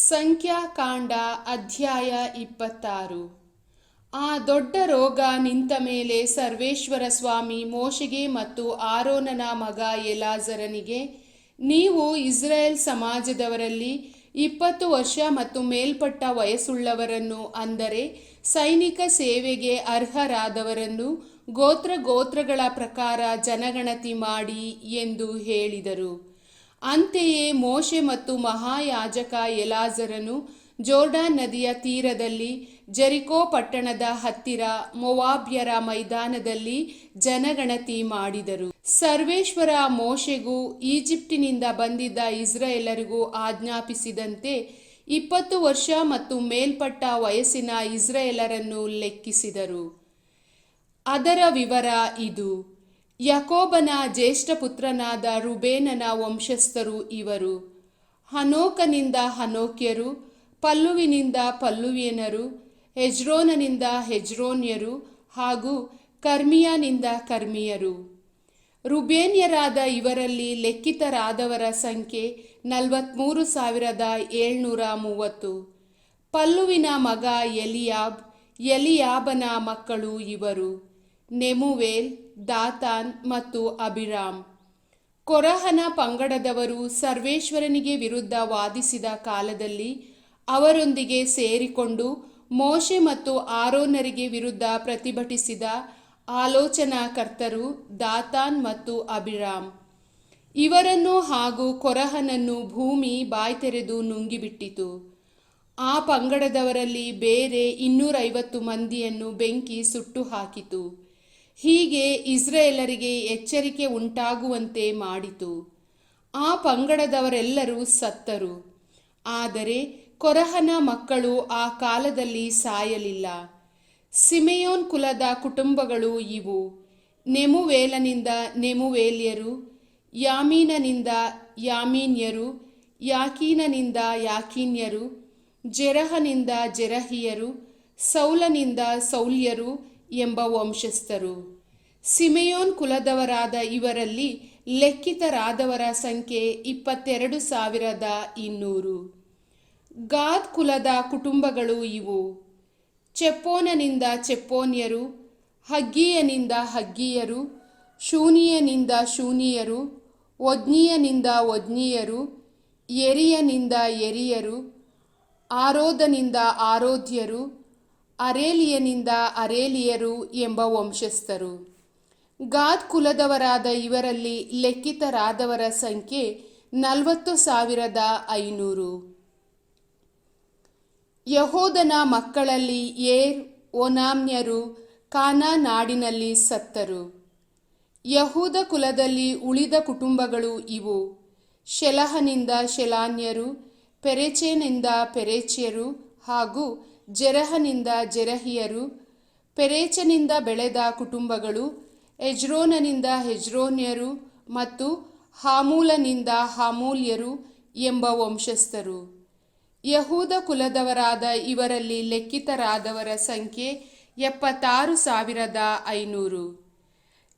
ಸಂಖ್ಯಾಕಾಂಡ ಅಧ್ಯಾಯ 26. ಆ ದೊಡ್ಡ ರೋಗ ನಿಂತ ಮೇಲೆ ಸರ್ವೇಶ್ವರ ಸ್ವಾಮಿ ಮೋಶೆಗೆ ಮತ್ತು ಆರೋನನ ಮಗ ಎಲಾಜರನಿಗೆ, ನೀವು ಇಸ್ರಾಯೇಲ್ ಸಮಾಜದವರಲ್ಲಿ 20 ವರ್ಷ ಮತ್ತು ಮೇಲ್ಪಟ್ಟ ವಯಸ್ಸುಳ್ಳವರನ್ನು, ಅಂದರೆ ಸೈನಿಕ ಸೇವೆಗೆ ಅರ್ಹರಾದವರನ್ನು ಗೋತ್ರಗಳ ಪ್ರಕಾರ ಜನಗಣತಿ ಮಾಡಿ ಎಂದು ಹೇಳಿದರು. ಅಂತೆಯೇ ಮೋಶೆ ಮತ್ತು ಮಹಾಯಾಜಕ ಎಲಾಜರನು ಜೋರ್ಡಾನ್ ನದಿಯ ತೀರದಲ್ಲಿ ಜೆರಿಕೋ ಪಟ್ಟಣದ ಹತ್ತಿರ ಮೋವಾಬ್ಯರ ಮೈದಾನದಲ್ಲಿ ಜನಗಣತಿ ಮಾಡಿದರು. ಸರ್ವೇಶ್ವರ ಮೋಶೆಗೂ ಈಜಿಪ್ಟಿನಿಂದ ಬಂದಿದ್ದ ಇಸ್ರಾಯೇಲರಿಗೂ ಆಜ್ಞಾಪಿಸಿದಂತೆ 20 ವರ್ಷ ಮತ್ತು ಮೇಲ್ಪಟ್ಟ ವಯಸ್ಸಿನ ಇಸ್ರಾಯೇಲರನ್ನು ಲೆಕ್ಕಿಸಿದರು. ಅದರ ವಿವರ ಇದು. ಯಾಕೋಬನ ಜ್ಯೇಷ್ಠ ಪುತ್ರನಾದ ರುಬೇನನ ವಂಶಸ್ಥರು ಇವರು. ಹನೋಕನಿಂದ ಹನೋಕ್ಯರು, ಪಲ್ಲುವಿನಿಂದ ಪಲ್ಲುವಿಯನರು, ಹೆಜ್ರೋನನಿಂದ ಹೆಜ್ರೋನ್ಯರು ಹಾಗೂ ಕರ್ಮಿಯನಿಂದ ಕರ್ಮಿಯರು. ರುಬೇನ್ಯರಾದ ಇವರಲ್ಲಿ ಲೆಕ್ಕಿತರಾದವರ ಸಂಖ್ಯೆ 43,730. ಪಲ್ಲುವಿನ ಮಗ ಎಲಿಯಾಬ್, ಎಲಿಯಾಬನ ಮಕ್ಕಳು ಇವರು: ನೆಮುವೇಲ್, ದಾತಾನ್ ಮತ್ತು ಅಬಿರಾಮ್. ಕೊರಹನ ಪಂಗಡದವರು ಸರ್ವೇಶ್ವರನಿಗೆ ವಿರುದ್ಧ ವಾದಿಸಿದ ಕಾಲದಲ್ಲಿ ಅವರೊಂದಿಗೆ ಸೇರಿಕೊಂಡು ಮೋಶೆ ಮತ್ತು ಆರೋನರಿಗೆ ವಿರುದ್ಧ ಪ್ರತಿಭಟಿಸಿದ ಆಲೋಚನಾಕರ್ತರು ದಾತಾನ್ ಮತ್ತು ಅಬಿರಾಮ್. ಇವರನ್ನು ಹಾಗೂ ಕೊರಹನನ್ನು ಭೂಮಿ ಬಾಯ್ತೆರೆದು ನುಂಗಿಬಿಟ್ಟಿತು. ಆ ಪಂಗಡದವರಲ್ಲಿ ಬೇರೆ 250 ಮಂದಿಯನ್ನು ಬೆಂಕಿ ಸುಟ್ಟು ಹಾಕಿತು. ಹೀಗೆ ಇಸ್ರಾಯೇಲರಿಗೆ ಎಚ್ಚರಿಕೆ ಉಂಟಾಗುವಂತೆ ಮಾಡಿತು. ಆ ಪಂಗಡದವರೆಲ್ಲರೂ ಸತ್ತರು. ಆದರೆ ಕೊರಹನ ಮಕ್ಕಳು ಆ ಕಾಲದಲ್ಲಿ ಸಾಯಲಿಲ್ಲ. ಸಿಮೆಯೋನ್ ಕುಲದ ಕುಟುಂಬಗಳು ಇವು: ನೆಮುವೇಲನಿಂದ ನೆಮುವೇಲ್ಯರು, ಯಾಮೀನನಿಂದ ಯಾಮೀನ್ಯರು, ಯಾಕೀನನಿಂದ ಯಾಕೀನ್ಯರು, ಜೆರಹನಿಂದ ಜೆರಹಿಯರು, ಸೌಲನಿಂದ ಸೌಲ್ಯರು ಎಂಬ ವಂಶಸ್ಥರು. ಸಿಮೆಯೋನ್ ಕುಲದವರಾದ ಇವರಲ್ಲಿ ಲೆಕ್ಕಿತರಾದವರ ಸಂಖ್ಯೆ 22,200. ಗಾದ್ ಕುಲದ ಕುಟುಂಬಗಳು ಇವು: ಚೆಪ್ಪೋನನಿಂದ ಚೆಪ್ಪೋನ್ಯರು, ಹಗ್ಗೀಯನಿಂದ ಹಗ್ಗೀಯರು, ಶೂನೀಯನಿಂದ ಶೂನೀಯರು, ಒಜ್ನೀಯನಿಂದ ಒಜ್ನೀಯರು, ಯೆರಿಯನಿಂದ ಯೆರಿಯರು, ಆರೋದನಿಂದ ಆರೋದ್ಯರು, ಅರೇಲಿಯನಿಂದ ಅರೇಲಿಯರು ಎಂಬ ವಂಶಸ್ಥರು. ಗಾದ್ ಕುಲದವರಾದ ಇವರಲ್ಲಿ ಲೆಕ್ಕಿತರಾದವರ ಸಂಖ್ಯೆ 40,500. ಯಹೂದನ ಮಕ್ಕಳಲ್ಲಿ ಏರ್, ಓನಾಮ್ಯರು ಕಾನಾ ನಾಡಿನಲ್ಲಿ ಸತ್ತರು. ಯಹೂದ ಕುಲದಲ್ಲಿ ಉಳಿದ ಕುಟುಂಬಗಳು ಇವು: ಶೆಲಹನಿಂದ ಶೆಲಾನ್ಯರು, ಪೆರೆಚನಿಂದ ಪೆರೆಚ್ಯರು ಹಾಗೂ ಜೆರಹನಿಂದ ಜೆರಹಿಯರು. ಪೆರೆಚನಿಂದ ಬೆಳೆದ ಕುಟುಂಬಗಳು: ಹೆಜ್ರೋನನಿಂದ ಹೆಜ್ರೋನ್ಯರು ಮತ್ತು ಹಾಮೂಲನಿಂದ ಹಾಮೂಲ್ಯರು ಎಂಬ ವಂಶಸ್ಥರು. ಯಹೂದ ಕುಲದವರಾದ ಇವರಲ್ಲಿ ಲೆಕ್ಕಿತರಾದವರ ಸಂಖ್ಯೆ 76,500.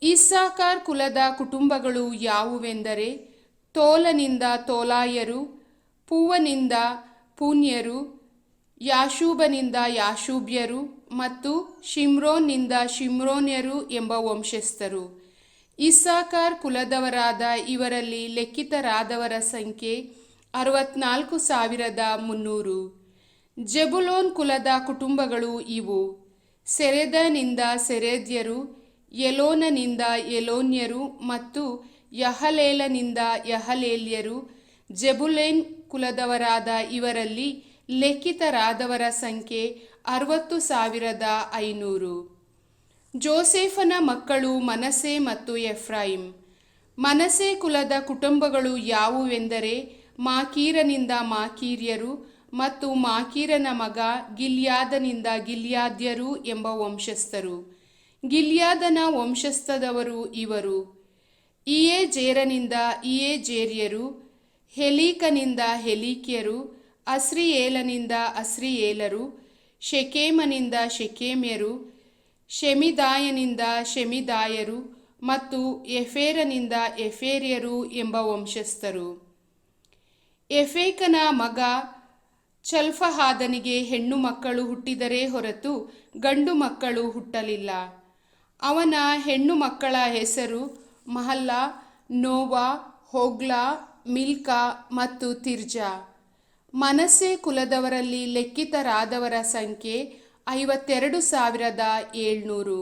ಇಸ್ಸಾಕಾರ್ ಕುಲದ ಕುಟುಂಬಗಳು ಯಾವುವೆಂದರೆ: ತೋಲನಿಂದ ತೋಲಾಯರು, ಪೂವನಿಂದ ಪೂನ್ಯರು, ಯಾಶೂಬನಿಂದ ಯಾಶೂಬ್ಯರು ಮತ್ತು ಶಿಮ್ರೋನ್ನಿಂದ ಶಿಮ್ರೋನ್ಯರು ಎಂಬ ವಂಶಸ್ಥರು. ಇಸ್ಸಾಕಾರ್ ಕುಲದವರಾದ ಇವರಲ್ಲಿ ಲೆಕ್ಕಿತರಾದವರ ಸಂಖ್ಯೆ 64,300. ಜೆಬುಲೋನ್ ಕುಲದ ಕುಟುಂಬಗಳು ಇವು: ಸೆರೆದನಿಂದ ಸೆರೆದ್ಯರು, ಎಲೋನನಿಂದ ಎಲೋನ್ಯರು ಮತ್ತು ಯಹಲೇಲನಿಂದ ಯಹಲೇಲ್ಯರು. ಜೆಬುಲೂನ್ ಕುಲದವರಾದ ಇವರಲ್ಲಿ ಲೆಕ್ಕಿತರಾದವರ ಸಂಖ್ಯೆ 60,500. ಜೋಸೇಫನ ಮಕ್ಕಳು ಮನಸ್ಸೆ ಮತ್ತು ಎಫ್ರಾಯಿಮ್. ಮನಸ್ಸೆ ಕುಲದ ಕುಟುಂಬಗಳು ಯಾವುವೆಂದರೆ: ಮಾಕೀರನಿಂದ ಮಾಕೀರ್ಯರು ಮತ್ತು ಮಾಕೀರನ ಮಗ ಗಿಲ್ಯಾದನಿಂದ ಗಿಲ್ಯಾದ್ಯರು ಎಂಬ ವಂಶಸ್ಥರು. ಗಿಲ್ಯಾದನ ವಂಶಸ್ಥದವರು ಇವರು: ಇಯೆಜೇರನಿಂದ ಇಯೆಜೇರ್ಯರು, ಹೆಲೀಕನಿಂದ ಹೆಲೀಕ್ಯರು, ಅಸ್ರಿಯೇಲನಿಂದ ಅಸ್ರಿಯೇಲರು, ಶೆಕೇಮನಿಂದ ಶೆಕೇಮ್ಯರು, ಶೆಮಿದಾಯನಿಂದ ಶೆಮಿದಾಯರು ಮತ್ತು ಎಫೇರನಿಂದ ಎಫೇರ್ಯರು ಎಂಬ ವಂಶಸ್ಥರು. ಎಫೇಕನ ಮಗ ಚಲ್ಫಹಾದನಿಗೆ ಹೆಣ್ಣು ಮಕ್ಕಳು ಹುಟ್ಟಿದರೇ ಹೊರತು ಗಂಡು ಮಕ್ಕಳು ಹುಟ್ಟಲಿಲ್ಲ. ಅವನ ಹೆಣ್ಣು ಮಕ್ಕಳ ಹೆಸರು ಮಹಲ್ಲಾ, ನೋವಾ, ಹೊಗ್ಲಾ, ಮಿಲ್ಕಾ ಮತ್ತು ತಿರ್ಜಾ. ಮನಸ್ಸೆ ಕುಲದವರಲ್ಲಿ ಲೆಕ್ಕಿತರಾದವರ ಸಂಖ್ಯೆ 52,700.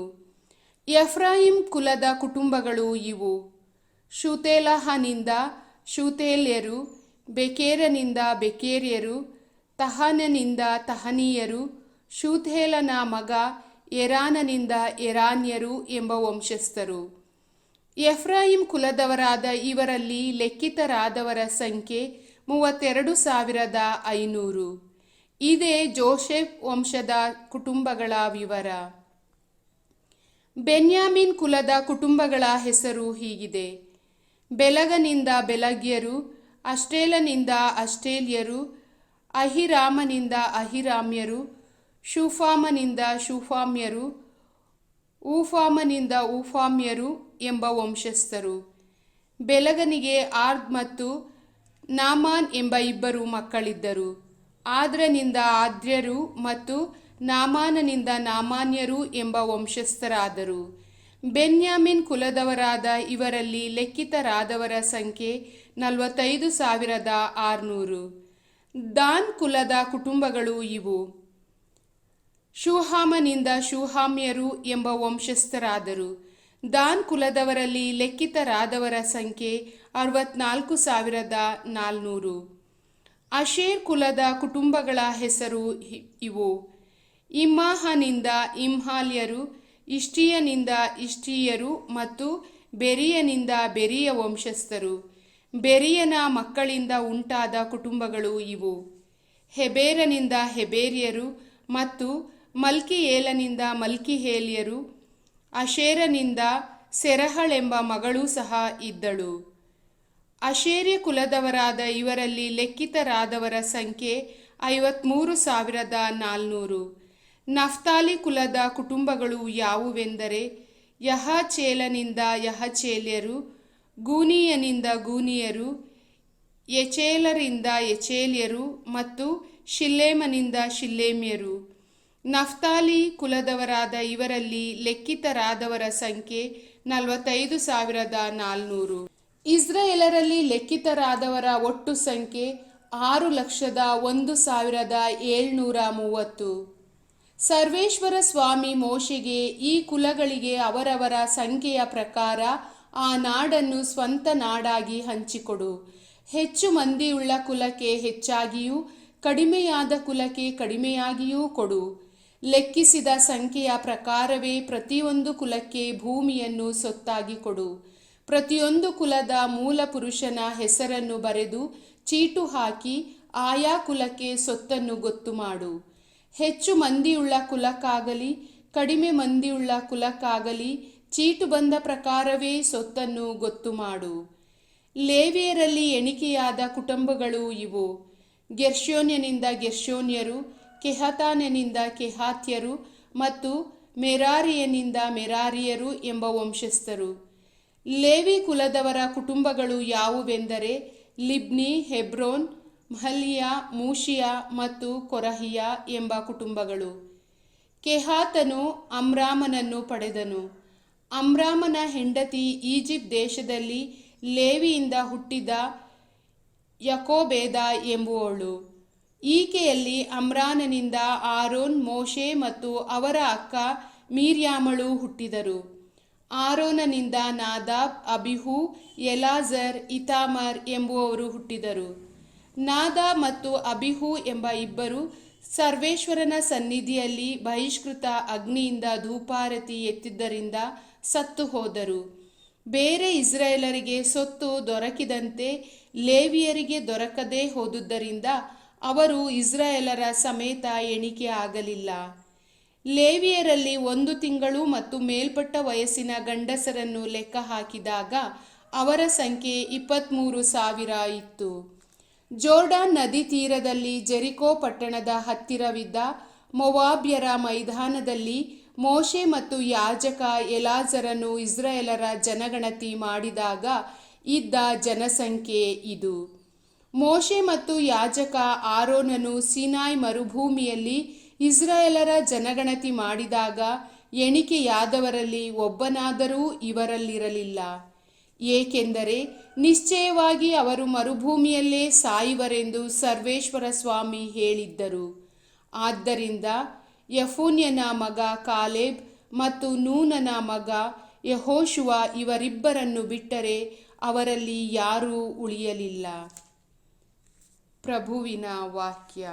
ಎಫ್ರಾಯಿಂ ಕುಲದ ಕುಟುಂಬಗಳು ಇವು: ಶೂತೇಲಹನಿಂದ ಶೂತೇಲ್ಯರು, ಬೆಕೇರನಿಂದ ಬೆಕೇರ್ಯರು, ತಹನನಿಂದ ತಹನೀಯರು, ಶೂತೇಲನ ಮಗ ಎರಾನನಿಂದ ಎರಾನ್ಯರು ಎಂಬ ವಂಶಸ್ಥರು. ಎಫ್ರಾಯಿಂ ಕುಲದವರಾದ ಇವರಲ್ಲಿ ಲೆಕ್ಕಿತರಾದವರ ಸಂಖ್ಯೆ 32,500. ಇದೇ ಜೋಸೆಫ್ ವಂಶದ ಕುಟುಂಬಗಳ ವಿವರ. ಬೆನ್ಯಾಮಿನ್ ಕುಲದ ಕುಟುಂಬಗಳ ಹೆಸರು ಹೀಗಿದೆ: ಬೆಲಗನಿಂದ ಬೆಲಗ್ಯರು, ಅಷ್ಟೇಲನಿಂದ ಅಷ್ಟೇಲ್ಯರು, ಅಹಿರಾಮನಿಂದ ಅಹಿರಾಮ್ಯರು, ಶೂಫಾಮನಿಂದ ಶೂಫಾಮ್ಯರು, ಊಫಾಮನಿಂದ ಊಫಾಮ್ಯರು ಎಂಬ ವಂಶಸ್ಥರು. ಬೆಲಗನಿಗೆ ಆರ್ದ್ ಮತ್ತು ನಾಮಾನ್ ಎಂಬ ಇಬ್ಬರು ಮಕ್ಕಳಿದ್ದರು. ಆದ್ರನಿಂದ ಆದ್ರ್ಯರು ಮತ್ತು ನಾಮಾನನಿಂದ ನಾಮಾನ್ಯರು ಎಂಬ ವಂಶಸ್ಥರಾದರು. ಬೆನ್ಯಾಮಿನ್ ಕುಲದವರಾದ ಇವರಲ್ಲಿ ಲೆಕ್ಕಿತರಾದವರ ಸಂಖ್ಯೆ 45,600. ದಾನ್ ಕುಲದ ಕುಟುಂಬಗಳು ಇವು: ಶೂಹಾಮನಿಂದ ಶೂಹಾಮ್ಯರು ಎಂಬ ವಂಶಸ್ಥರಾದರು. ದಾನ್ ಕುಲದವರಲ್ಲಿ ಲೆಕ್ಕಿತರಾದವರ ಸಂಖ್ಯೆ 64,400. ಅಶೇರ್ ಕುಲದ ಕುಟುಂಬಗಳ ಹೆಸರು ಇವು: ಇಮ್ಮಾಹನಿಂದ ಇಮ್ಹಾಲ್ಯರು, ಇಷ್ಟಿಯನಿಂದ ಇಷ್ಟಿಯರು ಮತ್ತು ಬೆರೀಯನಿಂದ ಬೆರೀಯ ವಂಶಸ್ಥರು. ಬೆರೀಯನ ಮಕ್ಕಳಿಂದ ಉಂಟಾದ ಕುಟುಂಬಗಳು ಇವು: ಹೆಬೇರನಿಂದ ಹೆಬೇರ್ಯರು ಮತ್ತು ಮಲ್ಕಿಯೇಲನಿಂದ ಮಲ್ಕಿಹೇಲ್ಯರು. ಅಶೇರನಿಂದ ಸೆರಹಳೆಂಬ ಮಗಳೂ ಸಹ ಇದ್ದಳು. ಅಶೇರ್ಯ ಕುಲದವರಾದ ಇವರಲ್ಲಿ ಲೆಕ್ಕಿತರಾದವರ ಸಂಖ್ಯೆ 53,400. ನಫ್ತಾಲಿ ಕುಲದ ಕುಟುಂಬಗಳು ಯಾವುವೆಂದರೆ: ಯಹಚೇಲನಿಂದ ಯಹಚೇಲ್ಯರು, ಗೂನೀಯನಿಂದ ಗೂನಿಯರು, ಯಚೇಲರಿಂದ ಯಚೇಲ್ಯರು ಮತ್ತು ಶಿಲ್ಲೇಮನಿಂದ ಶಿಲ್ಲೇಮ್ಯರು. ನಫ್ತಾಲಿ ಕುಲದವರಾದ ಇವರಲ್ಲಿ ಲೆಕ್ಕಿತರಾದವರ ಸಂಖ್ಯೆ 45,400. ಇಸ್ರಾಯೇಲರಲ್ಲಿ ಲೆಕ್ಕಿತರಾದವರ ಒಟ್ಟು ಸಂಖ್ಯೆ 6,01,730. ಸರ್ವೇಶ್ವರ ಸ್ವಾಮಿ ಮೋಶೆಗೆ ಈ ಕುಲಗಳಿಗೆ ಅವರವರ ಸಂಖ್ಯೆಯ ಪ್ರಕಾರ ಆ ನಾಡನ್ನು ಸ್ವಂತ ನಾಡಾಗಿ ಹಂಚಿಕೊಡು. ಹೆಚ್ಚು ಮಂದಿಯುಳ್ಳ ಕುಲಕ್ಕೆ ಹೆಚ್ಚಾಗಿಯೂ ಕಡಿಮೆಯಾದ ಕುಲಕ್ಕೆ ಕಡಿಮೆಯಾಗಿಯೂ ಕೊಡು. ಲೆಕ್ಕಿಸಿದ ಸಂಖ್ಯೆಯ ಪ್ರಕಾರವೇ ಪ್ರತಿಯೊಂದು ಕುಲಕ್ಕೆ ಭೂಮಿಯನ್ನು ಸ್ವತ್ತಾಗಿ ಕೊಡು. ಪ್ರತಿಯೊಂದು ಕುಲದ ಮೂಲ ಪುರುಷನ ಹೆಸರನ್ನು ಬರೆದು ಚೀಟು ಹಾಕಿ ಆಯಾ ಕುಲಕ್ಕೆ ಸ್ವತ್ತನ್ನು ಗೊತ್ತು ಮಾಡು. ಹೆಚ್ಚು ಮಂದಿಯುಳ್ಳ ಕುಲಕ್ಕಾಗಲಿ ಕಡಿಮೆ ಮಂದಿಯುಳ್ಳ ಕುಲಕ್ಕಾಗಲಿ ಚೀಟು ಬಂದ ಪ್ರಕಾರವೇ ಸ್ವತ್ತನ್ನು ಗೊತ್ತು ಮಾಡು. ಲೇವಿಯರಲ್ಲಿ ಎಣಿಕೆಯಾದ ಕುಟುಂಬಗಳು ಇವು: ಗೆರ್ಷೋನ್ಯನಿಂದ ಗೆರ್ಷೋನ್ಯರು, ಕೆಹಾತನಿಂದ ಕೆಹಾತ್ಯರು ಮತ್ತು ಮೆರಾರಿಯನಿಂದ ಮೆರಾರಿಯರು ಎಂಬ ವಂಶಸ್ಥರು. ಲೇವಿ ಕುಲದವರ ಕುಟುಂಬಗಳು ಯಾವುವೆಂದರೆ: ಲಿಬ್ನಿ, ಹೆಬ್ರೋನ್, ಮಹಲಿಯ, ಮೂಷಿಯ ಮತ್ತು ಕೊರಹಿಯ ಎಂಬ ಕುಟುಂಬಗಳು. ಕೆಹಾತನು ಅಮ್ರಾಮನನ್ನು ಪಡೆದನು. ಅಮ್ರಾಮನ ಹೆಂಡತಿ ಈಜಿಪ್ಟ್ ದೇಶದಲ್ಲಿ ಲೇವಿಯಿಂದ ಹುಟ್ಟಿದ ಯಕೋಬೇದ ಎಂಬುವಳು. ಈಕೆಯಲ್ಲಿ ಅಮ್ರಾಮನಿಂದ ಆರೋನ್, ಮೋಶೆ ಮತ್ತು ಅವರ ಅಕ್ಕ ಮಿರ್ಯಾಮಳು ಹುಟ್ಟಿದರು. ಆರೋನನಿಂದ ನಾದಾಬ್, ಅಬಿಹೂ, ಎಲಾಜರ್, ಇತಾಮಾರ್ ಎಂಬುವವರು ಹುಟ್ಟಿದರು. ನಾದಾಬ್ ಮತ್ತು ಅಬಿಹೂ ಎಂಬ ಇಬ್ಬರು ಸರ್ವೇಶ್ವರನ ಸನ್ನಿಧಿಯಲ್ಲಿ ಬಹಿಷ್ಕೃತ ಅಗ್ನಿಯಿಂದ ಧೂಪಾರತಿ ಎತ್ತಿದ್ದರಿಂದ ಸತ್ತು ಹೋದರು. ಬೇರೆ ಇಸ್ರಾಯೇಲರಿಗೆ ಸ್ವತ್ತು ದೊರಕಿದಂತೆ ಲೇವಿಯರಿಗೆ ದೊರಕದೇ ಹೋದುದರಿಂದ ಅವರು ಇಸ್ರಾಯೇಲರ ಸಮೇತ ಎಣಿಕೆ ಆಗಲಿಲ್ಲ. ಲೇವಿಯರಲ್ಲಿ 1 ತಿಂಗಳು ಮತ್ತು ಮೇಲ್ಪಟ್ಟ ವಯಸ್ಸಿನ ಗಂಡಸರನ್ನು ಲೆಕ್ಕ ಹಾಕಿದಾಗ ಅವರ ಸಂಖ್ಯೆ 23,000 ಇತ್ತು. ಜೋರ್ಡಾನ್ ನದಿ ತೀರದಲ್ಲಿ ಜೆರಿಕೋ ಪಟ್ಟಣದ ಹತ್ತಿರವಿದ್ದ ಮೋವಾಬ್ಯರ ಮೈದಾನದಲ್ಲಿ ಮೋಶೆ ಮತ್ತು ಯಾಜಕ ಎಲಾಜರನು ಇಸ್ರಾಯೇಲರ ಜನಗಣತಿ ಮಾಡಿದಾಗ ಇದ್ದ ಜನಸಂಖ್ಯೆ ಇದು: ಮೋಶೆ ಮತ್ತು ಯಾಜಕ ಆರೋನನು ಸೀನಾಯ್ ಮರುಭೂಮಿಯಲ್ಲಿ ಇಸ್ರಾಯೇಲರ ಜನಗಣತಿ ಮಾಡಿದಾಗ ಎಣಿಕೆಯಾದವರಲ್ಲಿ ಒಬ್ಬನಾದರೂ ಇವರಲ್ಲಿರಲಿಲ್ಲ. ಏಕೆಂದರೆ ನಿಶ್ಚಯವಾಗಿ ಅವರು ಮರುಭೂಮಿಯಲ್ಲೇ ಸಾಯುವರೆಂದು ಸರ್ವೇಶ್ವರ ಸ್ವಾಮಿ ಹೇಳಿದ್ದರು. ಆದ್ದರಿಂದ ಯೆಫುನ್ಯನ ಮಗ ಕಾಲೇಬ್ ಮತ್ತು ನೂನನ ಮಗ ಯೆಹೋಶುವ ಇವರಿಬ್ಬರನ್ನು ಬಿಟ್ಟರೆ ಅವರಲ್ಲಿ ಯಾರೂ ಉಳಿಯಲಿಲ್ಲ. ಪ್ರಭುವಿನ ವಾಕ್ಯ.